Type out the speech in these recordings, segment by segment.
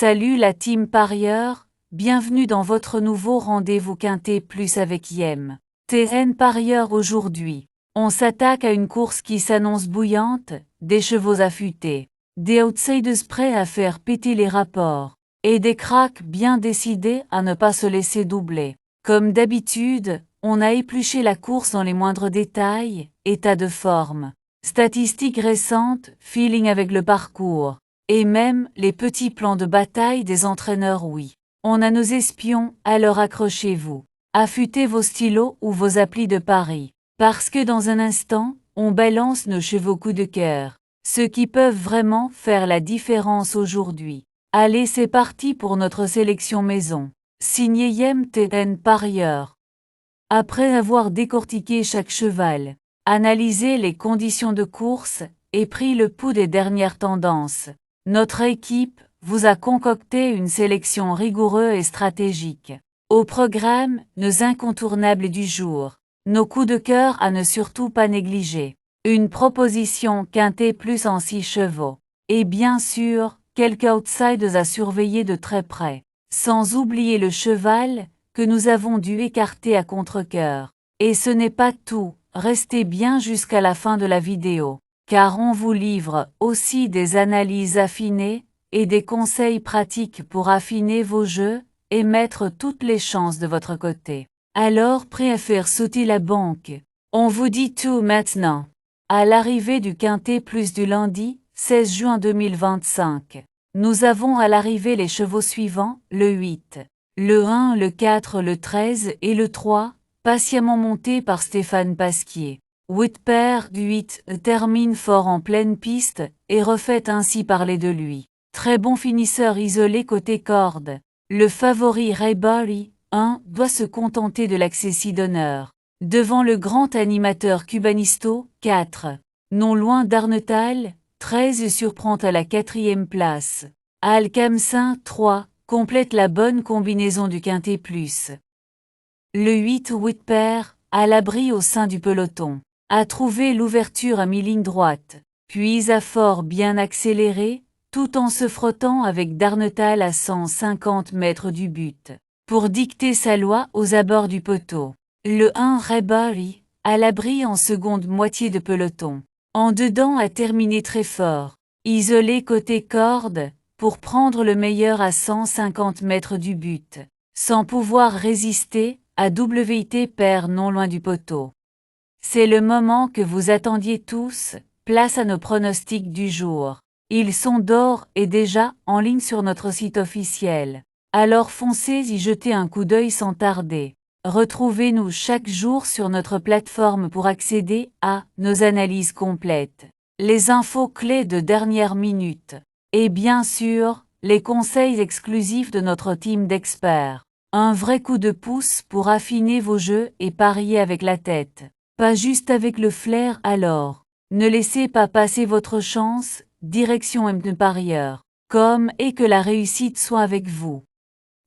Salut la team parieur, bienvenue dans votre nouveau rendez-vous Quintet Plus avec Yem. TN parieur aujourd'hui. On s'attaque à une course qui s'annonce bouillante, des chevaux affûtés, des outsiders prêts à faire péter les rapports, et des cracks bien décidés à ne pas se laisser doubler. Comme d'habitude, on a épluché la course dans les moindres détails, état de forme, statistiques récentes, feeling avec le parcours. Et même les petits plans de bataille des entraîneurs, oui. On a nos espions, alors accrochez-vous. Affûtez vos stylos ou vos applis de paris. Parce que dans un instant, on balance nos chevaux coup de cœur. Ceux qui peuvent vraiment faire la différence aujourd'hui. Allez, c'est parti pour notre sélection maison. Signé Yem TN parieur. Après avoir décortiqué chaque cheval, analysé les conditions de course et pris le pouls des dernières tendances, notre équipe vous a concocté une sélection rigoureuse et stratégique. Au programme, nos incontournables du jour, nos coups de cœur à ne surtout pas négliger, une proposition Quintet Plus en 6 chevaux, et bien sûr, quelques outsiders à surveiller de très près, sans oublier le cheval que nous avons dû écarter à contre-cœur. Et ce n'est pas tout, restez bien jusqu'à la fin de la vidéo, car on vous livre aussi des analyses affinées et des conseils pratiques pour affiner vos jeux et mettre toutes les chances de votre côté. Alors, prêt à faire sauter la banque? On vous dit tout maintenant. À l'arrivée du Quintet Plus du lundi, 16 juin 2025, nous avons à l'arrivée les chevaux suivants, le 8, le 1, le 4, le 13 et le 3, patiemment montés par Stéphane Pasquier. Whitper du 8 termine fort en pleine piste et refait ainsi parler de lui. Très bon finisseur isolé côté corde. Le favori Ray Barry, 1, doit se contenter de l'accessit d'honneur. Devant le grand animateur Cubanisto, 4. Non loin d'Arnetal, 13 surprend à la 4e place. Alcamsin, 3, complète la bonne combinaison du Quintet Plus. Le 8 Whitper, à l'abri au sein du peloton, a trouvé l'ouverture à mi-ligne droite, puis a fort bien accéléré, tout en se frottant avec Darnetal à 150 mètres du but, pour dicter sa loi aux abords du poteau. Le 1 Ray Barry, à l'abri en seconde moitié de peloton, en dedans a terminé très fort, isolé côté corde, pour prendre le meilleur à 150 mètres du but, sans pouvoir résister, à WT perd non loin du poteau. C'est le moment que vous attendiez tous, place à nos pronostics du jour. Ils sont d'or et déjà en ligne sur notre site officiel. Alors foncez y jeter un coup d'œil sans tarder. Retrouvez-nous chaque jour sur notre plateforme pour accéder à nos analyses complètes, les infos clés de dernière minute, et bien sûr, les conseils exclusifs de notre team d'experts. Un vrai coup de pouce pour affiner vos jeux et parier avec la tête. Pas juste avec le flair alors. Ne laissez pas passer votre chance, direction M parieur. Comme et que la réussite soit avec vous.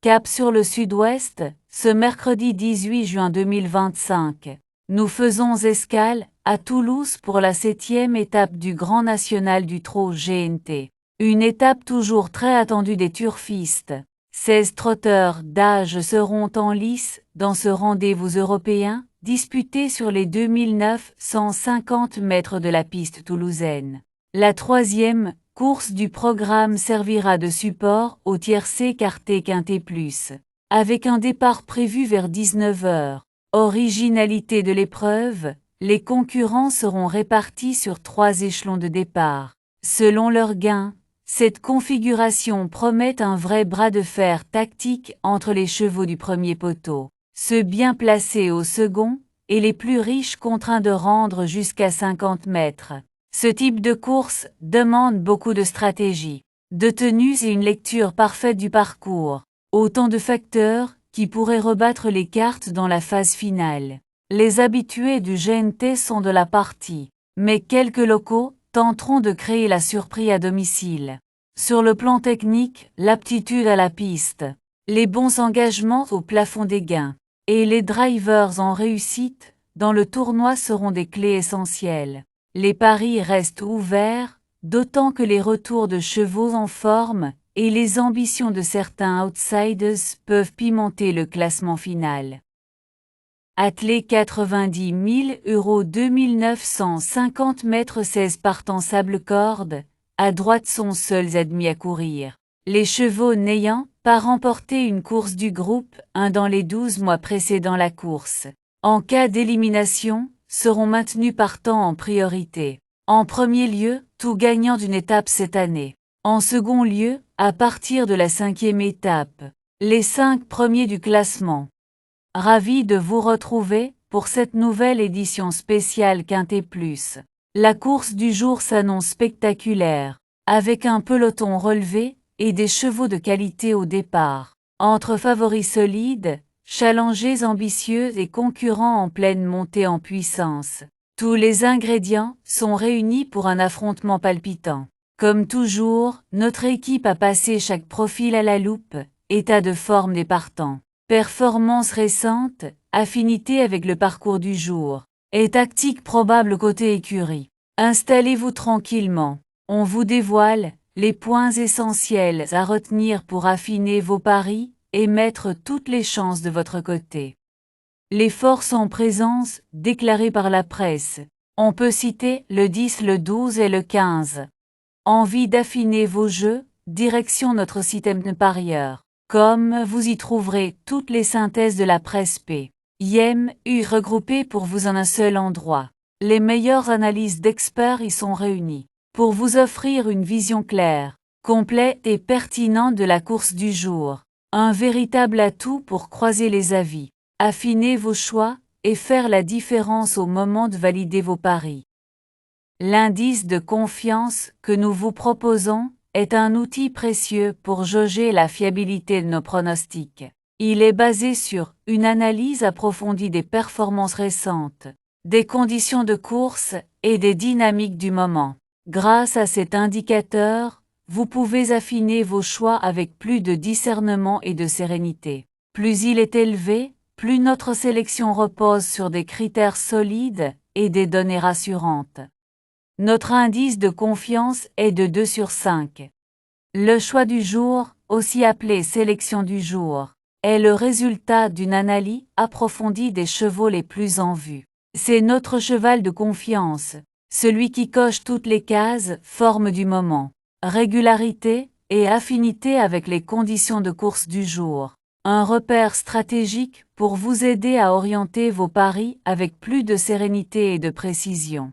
Cap sur le sud-ouest, ce mercredi 18 juin 2025. Nous faisons escale à Toulouse pour la 7e étape du Grand National du Trot GNT. Une étape toujours très attendue des turfistes. 16 trotteurs d'âge seront en lice dans ce rendez-vous européen, disputé sur les 2950 mètres de la piste toulousaine. La 3e course du programme servira de support au tiercé quartet Quintet Plus, avec un départ prévu vers 19 h. Originalité de l'épreuve, les concurrents seront répartis sur 3 échelons de départ. Selon leur gain, cette configuration promet un vrai bras de fer tactique entre les chevaux du premier poteau, ceux bien placés au second, et les plus riches contraints de rendre jusqu'à 50 mètres. Ce type de course demande beaucoup de stratégie, de tenue et une lecture parfaite du parcours. Autant de facteurs qui pourraient rebattre les cartes dans la phase finale. Les habitués du GNT sont de la partie, mais quelques locaux tenteront de créer la surprise à domicile. Sur le plan technique, l'aptitude à la piste, les bons engagements au plafond des gains, et les drivers en réussite dans le tournoi seront des clés essentielles. Les paris restent ouverts, d'autant que les retours de chevaux en forme et les ambitions de certains outsiders peuvent pimenter le classement final. Attelé 90 000 € 2950 mètres 16 partant sable-corde, à droite sont seuls admis à courir. Les chevaux n'ayant pas remporté une course du groupe 1 dans les 12 mois précédant la course, en cas d'élimination, seront maintenus partant en priorité. En premier lieu, tout gagnant d'une étape cette année. En second lieu, à partir de la 5e étape, les 5 premiers du classement. Ravi de vous retrouver pour cette nouvelle édition spéciale Quintet Plus. La course du jour s'annonce spectaculaire, avec un peloton relevé et des chevaux de qualité au départ. Entre favoris solides, challengers ambitieux et concurrents en pleine montée en puissance, tous les ingrédients sont réunis pour un affrontement palpitant. Comme toujours, notre équipe a passé chaque profil à la loupe, état de forme des partants, performance récente, affinité avec le parcours du jour, et tactique probable côté écurie. Installez-vous tranquillement, on vous dévoile les points essentiels à retenir pour affiner vos paris et mettre toutes les chances de votre côté. Les forces en présence, déclarées par la presse. On peut citer le 10, le 12 et le 15. Envie d'affiner vos jeux, direction notre système de parieurs. Comme vous y trouverez toutes les synthèses de la presse P.I.M.U regroupées pour vous en un seul endroit. Les meilleures analyses d'experts y sont réunies, pour vous offrir une vision claire, complète et pertinente de la course du jour. Un véritable atout pour croiser les avis, affiner vos choix et faire la différence au moment de valider vos paris. L'indice de confiance que nous vous proposons est un outil précieux pour jauger la fiabilité de nos pronostics. Il est basé sur une analyse approfondie des performances récentes, des conditions de course et des dynamiques du moment. Grâce à cet indicateur, vous pouvez affiner vos choix avec plus de discernement et de sérénité. Plus il est élevé, plus notre sélection repose sur des critères solides et des données rassurantes. Notre indice de confiance est de 2 sur 5. Le choix du jour, aussi appelé sélection du jour, est le résultat d'une analyse approfondie des chevaux les plus en vue. C'est notre cheval de confiance, celui qui coche toutes les cases, forme du moment, régularité et affinité avec les conditions de course du jour. Un repère stratégique pour vous aider à orienter vos paris avec plus de sérénité et de précision.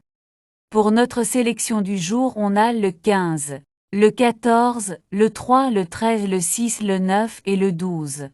Pour notre sélection du jour, on a le 15, le 14, le 3, le 13, le 6, le 9 et le 12.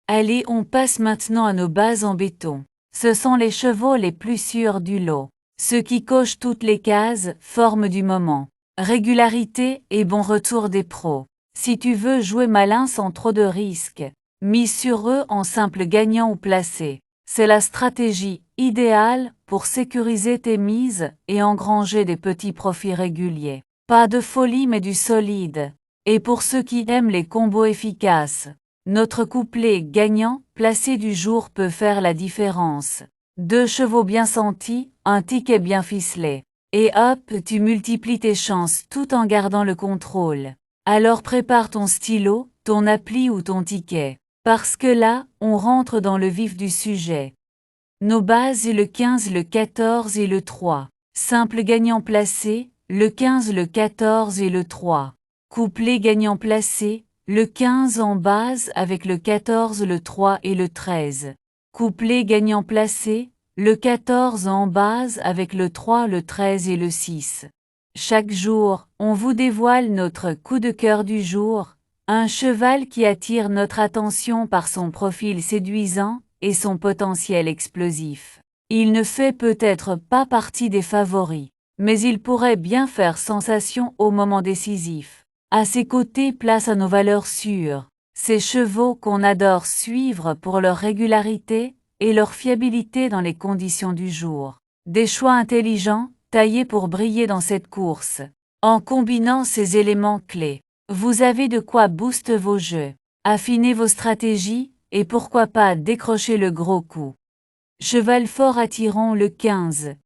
Allez, on passe maintenant à nos bases en béton. Ce sont les chevaux les plus sûrs du lot. Ceux qui cochent toutes les cases, forme du moment, régularité et bon retour des pros. Si tu veux jouer malin sans trop de risques, mise sur eux en simple gagnant ou placé. C'est la stratégie idéale pour sécuriser tes mises et engranger des petits profits réguliers. Pas de folie mais du solide. Et pour ceux qui aiment les combos efficaces, notre couplet gagnant placé du jour peut faire la différence. 2 chevaux bien sentis, un ticket bien ficelé. Et hop, tu multiplies tes chances tout en gardant le contrôle. Alors prépare ton stylo, ton appli ou ton ticket. Parce que là, on rentre dans le vif du sujet. Nos bases le 15, le 14 et le 3. Simple gagnant placé, le 15, le 14 et le 3. Couplet gagnant placé, le 15 en base avec le 14, le 3 et le 13. Couplet gagnant placé, le 14 en base avec le 3, le 13 et le 6. Chaque jour, on vous dévoile notre coup de cœur du jour, un cheval qui attire notre attention par son profil séduisant et son potentiel explosif. Il ne fait peut-être pas partie des favoris, mais il pourrait bien faire sensation au moment décisif. À ses côtés, place à nos valeurs sûres, ces chevaux qu'on adore suivre pour leur régularité et leur fiabilité dans les conditions du jour. Des choix intelligents, taillés pour briller dans cette course. En combinant ces éléments clés, vous avez de quoi booster vos jeux, affiner vos stratégies et pourquoi pas décrocher le gros coup. Cheval fort attirant le 15.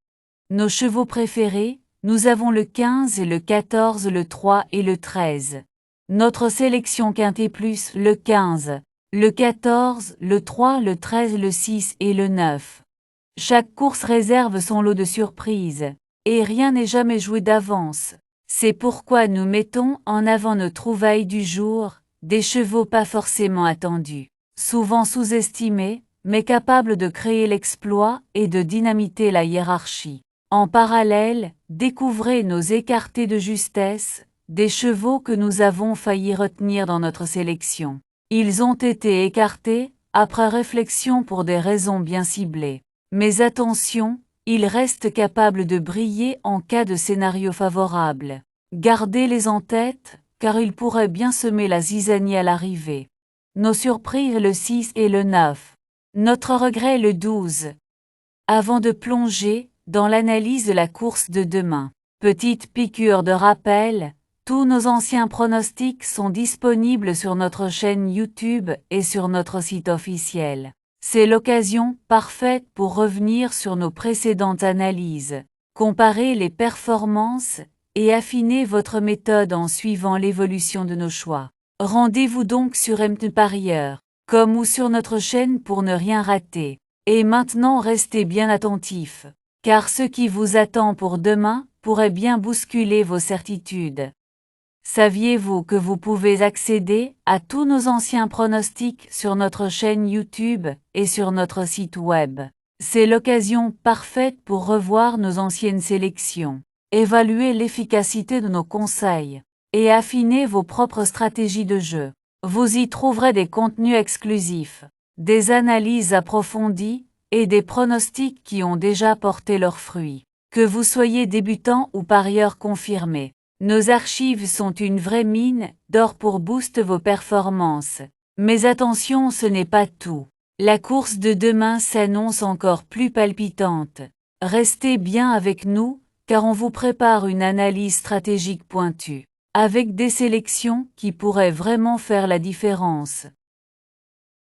Nos chevaux préférés, nous avons le 15 et le 14, le 3 et le 13. Notre sélection Quintet Plus le 15, le 14, le 3, le 13, le 6 et le 9. Chaque course réserve son lot de surprises, et rien n'est jamais joué d'avance. C'est pourquoi nous mettons en avant nos trouvailles du jour, des chevaux pas forcément attendus, souvent sous-estimés, mais capables de créer l'exploit et de dynamiter la hiérarchie. En parallèle, découvrez nos écartés de justesse, des chevaux que nous avons failli retenir dans notre sélection. Ils ont été écartés, après réflexion pour des raisons bien ciblées. Mais attention, ils restent capables de briller en cas de scénario favorable. Gardez-les en tête, car ils pourraient bien semer la zizanie à l'arrivée. Nos surprises le 6 et le 9. Notre regret le 12. Avant de plonger dans l'analyse de la course de demain, petite piqûre de rappel, tous nos anciens pronostics sont disponibles sur notre chaîne YouTube et sur notre site officiel. C'est l'occasion parfaite pour revenir sur nos précédentes analyses, comparer les performances et affiner votre méthode en suivant l'évolution de nos choix. Rendez-vous donc sur MTParieur, comme ou sur notre chaîne pour ne rien rater. Et maintenant restez bien attentifs, car ce qui vous attend pour demain pourrait bien bousculer vos certitudes. Saviez-vous que vous pouvez accéder à tous nos anciens pronostics sur notre chaîne YouTube et sur notre site web? C'est l'occasion parfaite pour revoir nos anciennes sélections, évaluer l'efficacité de nos conseils, et affiner vos propres stratégies de jeu. Vous y trouverez des contenus exclusifs, des analyses approfondies, et des pronostics qui ont déjà porté leurs fruits. Que vous soyez débutant ou parieur confirmé, nos archives sont une vraie mine d'or pour booster vos performances. Mais attention, ce n'est pas tout. La course de demain s'annonce encore plus palpitante. Restez bien avec nous, car on vous prépare une analyse stratégique pointue, avec des sélections qui pourraient vraiment faire la différence.